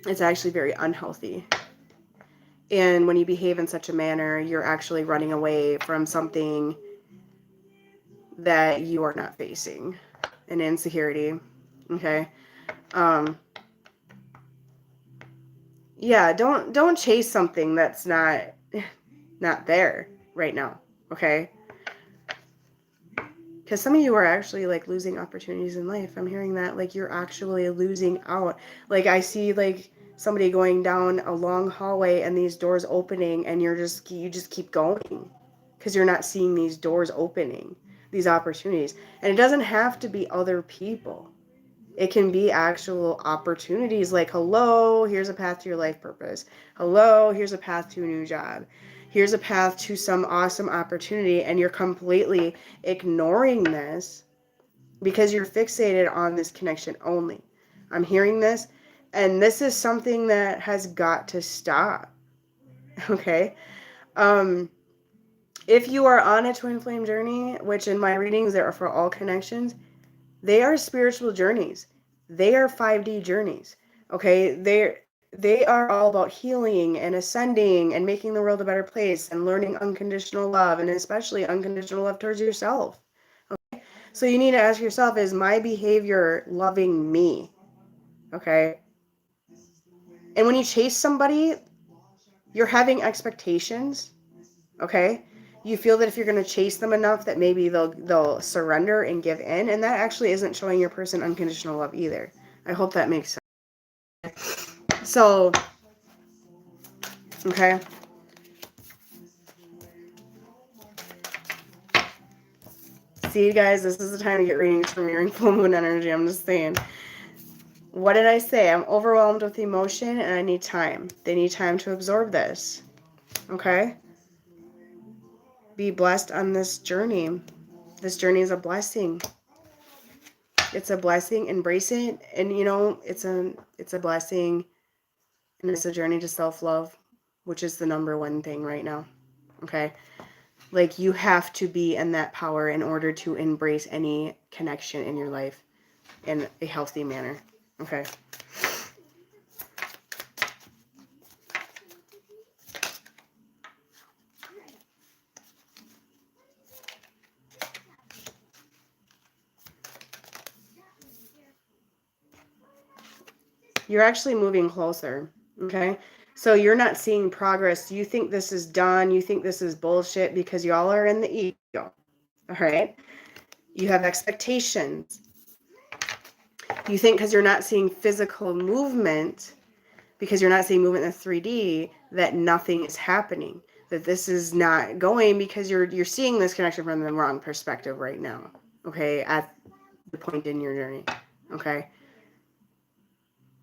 It's actually very unhealthy. And when you behave in such a manner, you're actually running away from something that you are not facing, an insecurity. Okay. Yeah, don't chase something that's not there right now. Okay. Because some of you are actually like losing opportunities in life. I'm hearing that like you're actually losing out. Like I see like somebody going down a long hallway and these doors opening, and you just keep going because you're not seeing these doors opening, these opportunities. And it doesn't have to be other people. It can be actual opportunities like, hello, here's a path to your life purpose. Hello, here's a path to a new job. Here's a path to some awesome opportunity, and you're completely ignoring this because you're fixated on this connection only. I'm hearing this, and this is something that has got to stop. Okay? If you are on a twin flame journey, which in my readings there are for all connections, they are spiritual journeys. They are 5D journeys. Okay? They are all about healing and ascending and making the world a better place and learning unconditional love, and especially unconditional love towards yourself. Okay? So you need to ask yourself, is my behavior loving me? Okay? And when you chase somebody, you're having expectations. Okay? You feel that if you're going to chase them enough that maybe they'll surrender and give in, and that actually isn't showing your person unconditional love either. I hope that makes sense. So, okay. See, guys, this is the time to get readings from your full moon energy. I'm just saying. What did I say? I'm overwhelmed with emotion and I need time. They need time to absorb this. Okay? Be blessed on this journey. This journey is a blessing. It's a blessing. Embrace it. And you know, it's a blessing, and it's a journey to self-love, which is the number one thing right now. Okay? Like, you have to be in that power in order to embrace any connection in your life in a healthy manner. Okay? You're actually moving closer. Okay? So you're not seeing progress. You think this is done. You think this is bullshit because y'all are in the ego. All right? You have expectations. You think because you're not seeing physical movement, because you're not seeing movement in 3D, that nothing is happening. That this is not going because you're seeing this connection from the wrong perspective right now. Okay? At the point in your journey. Okay?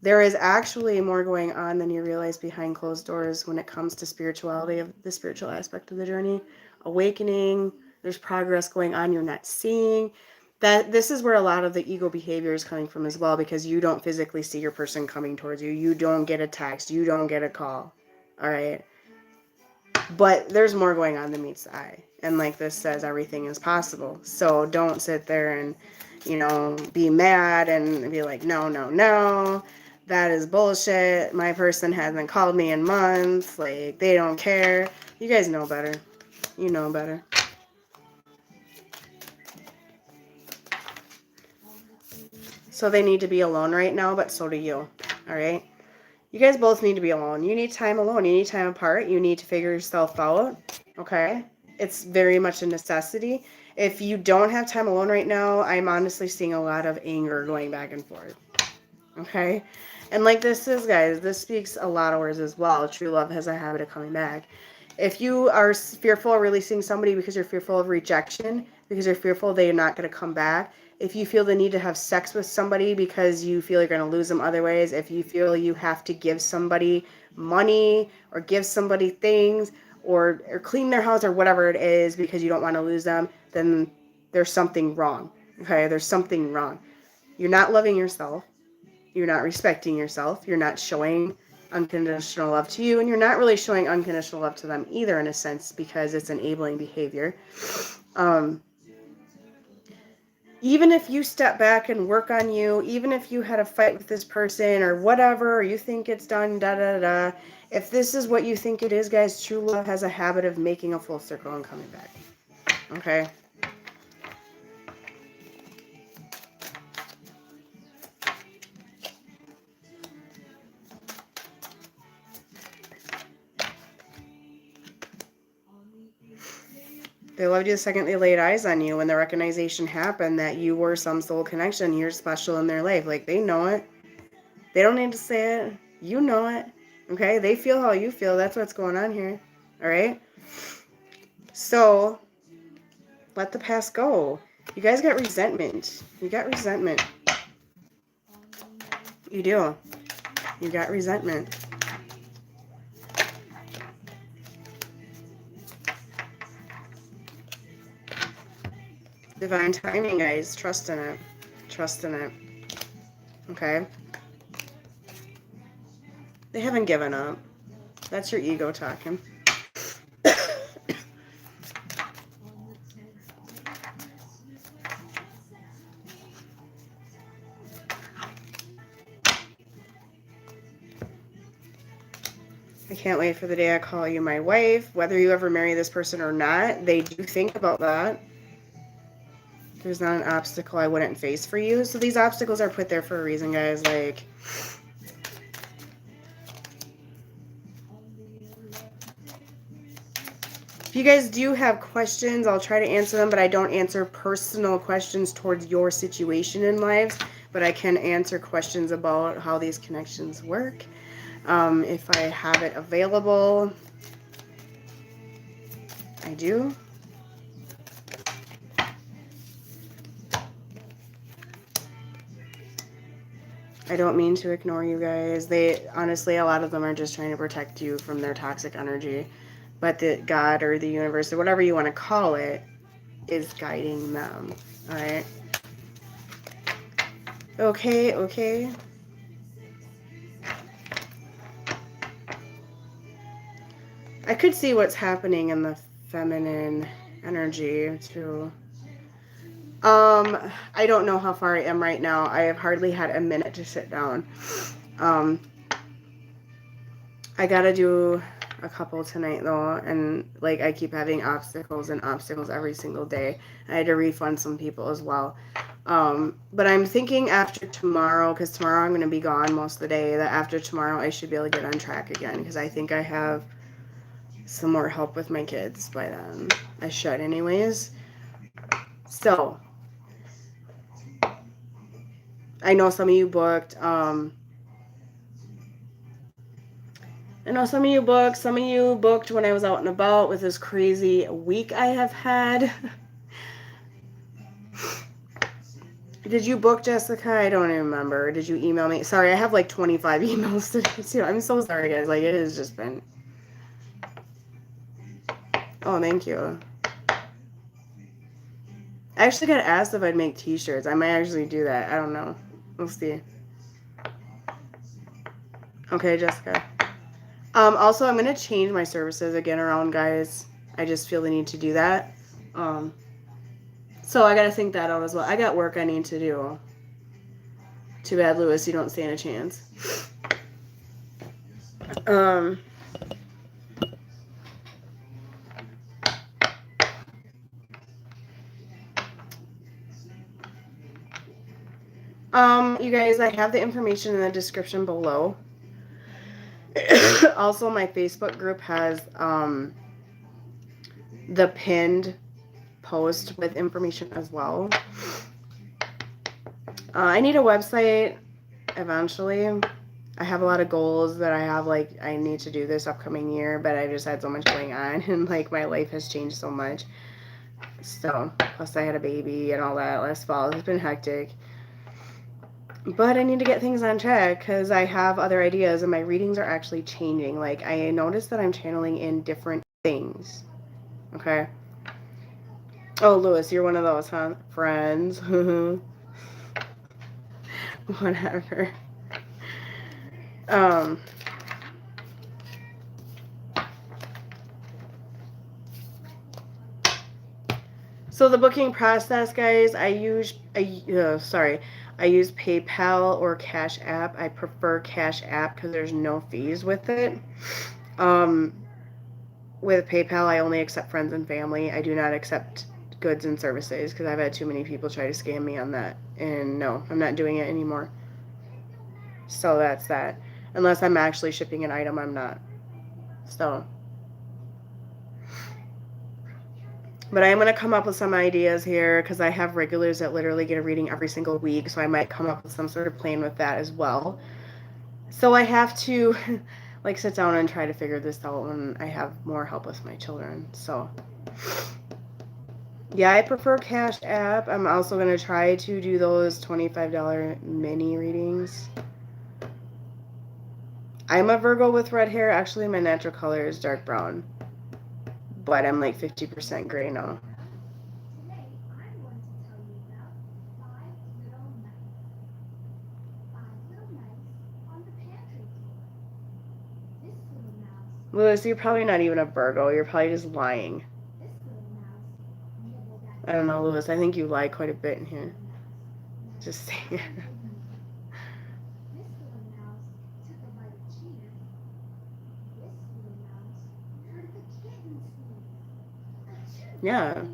There is actually more going on than you realize behind closed doors when it comes to spirituality, of the spiritual aspect of the journey. Awakening, there's progress going on you're not seeing. That this is where a lot of the ego behavior is coming from as well, because you don't physically see your person coming towards you. You don't get a text. You don't get a call. All right? But there's more going on than meets the eye. And like this says, everything is possible. So don't sit there and, be mad and be like, no, no, no. That is bullshit. My person hasn't called me in months. Like, they don't care. You guys know better. You know better. So they need to be alone right now, but so do you. All right? You guys both need to be alone. You need time alone. You need time apart. You need to figure yourself out. Okay? It's very much a necessity. If you don't have time alone right now, I'm honestly seeing a lot of anger going back and forth. Okay? And like this is, guys, this speaks a lot of words as well. True love has a habit of coming back. If you are fearful of releasing somebody because you're fearful of rejection, because you're fearful they're not going to come back, if you feel the need to have sex with somebody because you feel you're going to lose them other ways, if you feel you have to give somebody money or give somebody things or clean their house or whatever it is because you don't want to lose them, then there's something wrong. Okay? There's something wrong. You're not loving yourself. You're not respecting yourself. You're not showing unconditional love to you, and you're not really showing unconditional love to them either, in a sense, because it's enabling behavior. even if you step back and work on you, even if you had a fight with this person or whatever, or you think it's done, da. If this is what you think it is, guys, true love has a habit of making a full circle and coming back. Okay? They loved you the second they laid eyes on you, when the recognition happened that you were some soul connection. You're special in their life. Like, they know it. They don't need to say it. You know it. Okay? They feel how you feel. That's what's going on here. All right? So, let the past go. You guys got resentment. You got resentment. You do. You got resentment. Divine timing, guys. Trust in it. Trust in it. Okay? They haven't given up. That's your ego talking. I can't wait for the day I call you my wife. Whether you ever marry this person or not, they do think about that. There's not an obstacle I wouldn't face for you. So these obstacles are put there for a reason, guys. Like, if you guys do have questions, I'll try to answer them, but I don't answer personal questions towards your situation in life. But I can answer questions about how these connections work. If I have it available, I do. I don't mean to ignore you guys. They, honestly, a lot of them are just trying to protect you from their toxic energy. But the God or the universe or whatever you want to call it is guiding them. All right. Okay, okay. I could see what's happening in the feminine energy too. I don't know how far I am right now. I have hardly had a minute to sit down. I gotta do a couple tonight though, and like I keep having obstacles and obstacles every single day. I had to refund some people as well. But I'm thinking after tomorrow, because tomorrow I'm going to be gone most of the day, that after tomorrow I should be able to get on track again, because I think I have some more help with my kids by then. I should anyways. So, I know some of you booked, some of you booked when I was out and about with this crazy week I have had. Did you book, Jessica? I don't even remember. Did you email me? Sorry, I have like 25 emails today too. I'm so sorry, guys. Like, it has just been... Oh, thank you. I actually got asked if I'd make t-shirts. I might actually do that. I don't know. We'll see. Okay, Jessica. Also, I'm going to change my services again around, guys. I just feel the need to do that. So I got to think that out as well. I got work I need to do. Too bad, Lewis, you don't stand a chance. You guys, I have the information in the description below. Also, my Facebook group has the pinned post with information as well. I need a website eventually. I have a lot of goals that I have, like, I need to do this upcoming year, but I just had so much going on, and like my life has changed so much. So, plus I had a baby and all that last fall. It's been hectic. But I need to get things on track because I have other ideas and my readings are actually changing. Like, I noticed that I'm channeling in different things. Okay? Oh, Lewis, you're one of those, huh? Friends. Whatever. So the booking process, guys, I use PayPal or Cash App. I prefer Cash App because there's no fees with it. With PayPal, I only accept friends and family. I do not accept goods and services because I've had too many people try to scam me on that. And no, I'm not doing it anymore. So that's that. Unless I'm actually shipping an item, I'm not. So. But I am going to come up with some ideas here because I have regulars that literally get a reading every single week. So I might come up with some sort of plan with that as well. So I have to like sit down and try to figure this out when I have more help with my children. So yeah, I prefer Cash App. I'm also going to try to do those $25 mini readings. I'm a Virgo with red hair. Actually, my natural color is dark brown. But I'm like 50% gray now. Lewis, you're probably not even a Virgo. You're probably just lying. I don't know, Lewis. I think you lie quite a bit in here. Just saying. Yeah.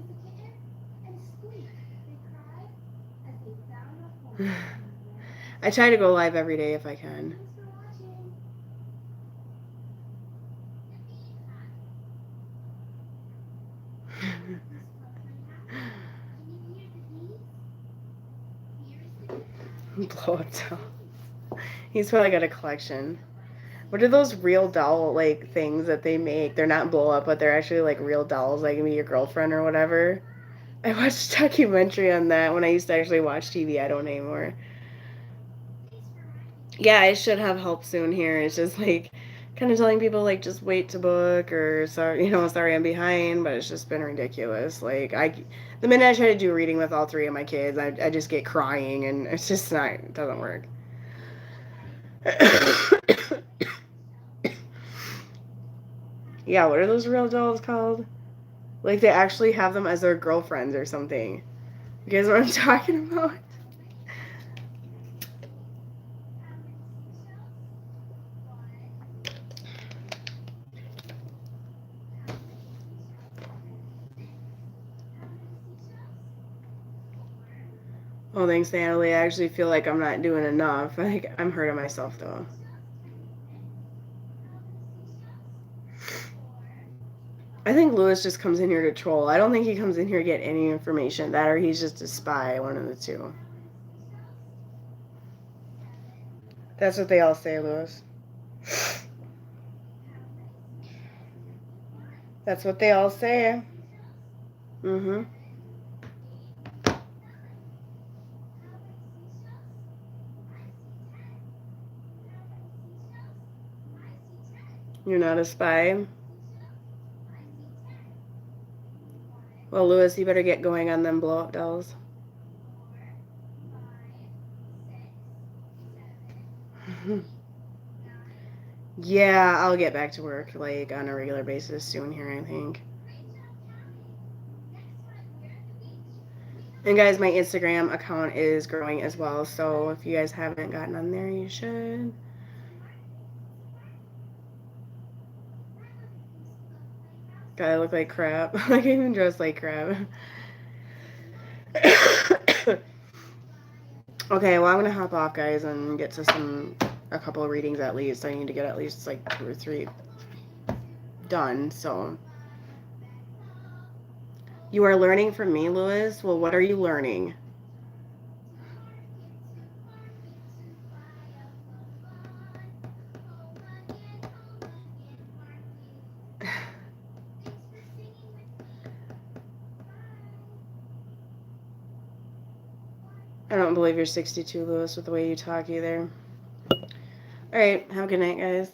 I try to go live every day if I can. Blow up doll. He's probably got a collection. What are those real doll like things that they make? They're not blow up, but they're actually like real dolls, like me, your girlfriend or whatever. I watched a documentary on that when I used to actually watch TV. I don't anymore. Yeah, I should have help soon here. It's just like kind of telling people like just wait to book or sorry, sorry I'm behind, but it's just been ridiculous. Like the minute I try to do a reading with all three of my kids, I just get crying and it's just not, it doesn't work. Yeah, what are those real dolls called? Like they actually have them as their girlfriends or something. You guys know what I'm talking about? Oh, thanks, Natalie. I actually feel like I'm not doing enough. Like I'm hurting myself though. I think Lewis just comes in here to troll. I don't think he comes in here to get any information. That or he's just a spy, one of the two. That's what they all say, Lewis. That's what they all say. Mm-hmm. You're not a spy? Well, Lewis, you better get going on them blow-up dolls. Yeah, I'll get back to work, like, on a regular basis soon here, I think. And guys, my Instagram account is growing as well, so if you guys haven't gotten on there, you should. God, I look like crap. I can't even dress like crap. Okay, well, I'm going to hop off, guys, and get to a couple of readings at least. I need to get at least, like, 2 or 3 done, so. You are learning from me, Lewis? Well, what are you learning? I don't believe you're 62, Lewis, with the way you talk either. All right, have a good night, guys.